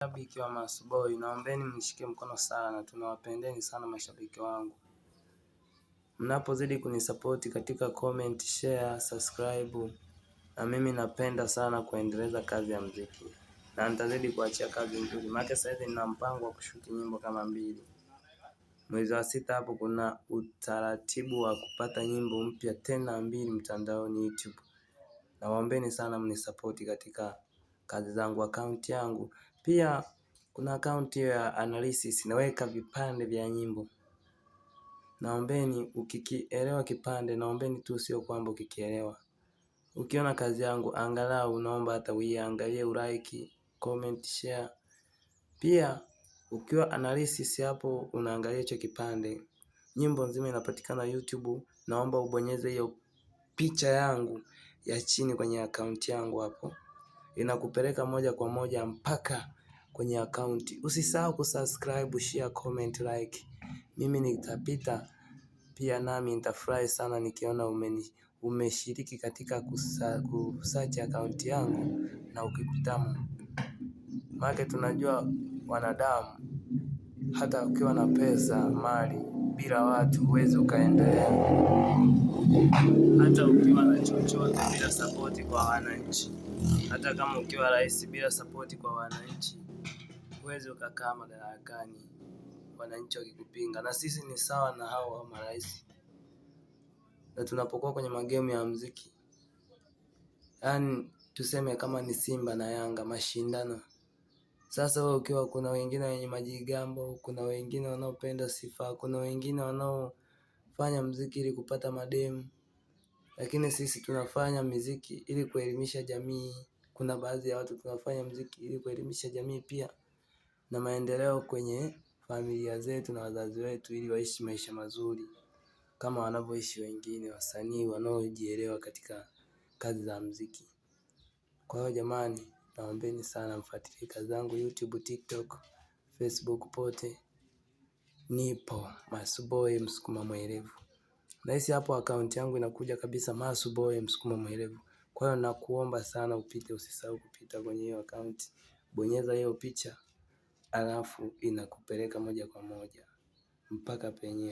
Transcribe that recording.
Mashabiki wa Masuboy, naombeni mnishike mkono sana, tunawapendeni sana mashabiki wangu. Mnapozidi kunisapoti katika comment, share, subscribe. Na mimi napenda sana kuendeleza kazi ya muziki. Na nitazidi kuachia kazi nzuri. Maana sasa hivi nina mpango wa kushuti nyimbo kama 2. Mwezi wa 6 hapo kuna utaratibu wa kupata nyimbo mpya tena 2 mtandaoni YouTube. Nawaombeni sana mnisapoti katika kazi zangu, account yangu. Pia kuna account ya analysis, naweka vipande vya nyimbo. Naombeni ukikielewa kipande, naombeni tu sio kwamba ukikielewa. Ukiona kazi yangu angalau naomba hata uiangalie, ulike, comment, share. Pia ukiwa analysis hapo unaangalia hicho kipande, nyimbo nzima inapatikana YouTube, naomba ubonyeze hiyo picha yangu ya chini kwenye account yangu hapo. Inakupeleka moja kwa moja mpaka kwenye account. Usisahau kusubscribe, share, comment, like. Mimi nitapita pia nami nitafurahi sana nikiona umeshiriki katika kusearch account yangu na ukipitamo. Maana tunajua wanadamu hata ukiwa na pesa, mali, bila watu huwezi ukaendelea. Hata ukiwa na chochote bila support kwa wananchi, hata kama ukiwa rais bila support kwa wananchi, huwezi ukakaa madarakani wananchi wakikupinga. Na sisi ni sawa na hao marais. Na tunapokuwa kwenye magemu ya muziki, yaani tuseme kama ni Simba na Yanga mashindano. Sasa wewe ukiwa, kuna wengine wenye majigambo, kuna wengine wanaopenda sifa, kuna wengine wanaofanya muziki ili kupata mademu. Lakini sisi tunafanya muziki ili kuelimisha jamii. Kuna baadhi ya watu tunafanya muziki ili kuelimisha jamii pia, na maendeleo kwenye familia zetu na wazazi wetu, ili waishi maisha mazuri kama wanavyoishi wengine wasanii wanaojielewa katika kazi za muziki. Kwa hiyo jamani, naombeni sana mfuatilie kazi zangu YouTube, TikTok, Facebook, pote. Nipo Masuboy Msukuma Mwerevu. Nahisi hapo account yangu inakuja kabisa Masuboy Msukuma Mwerevu. Kwa hiyo nakuomba sana upite, usisahau kupita kwenye hiyo account. Bonyeza hiyo picha, alafu inakupeleka moja kwa moja mpaka penyewe.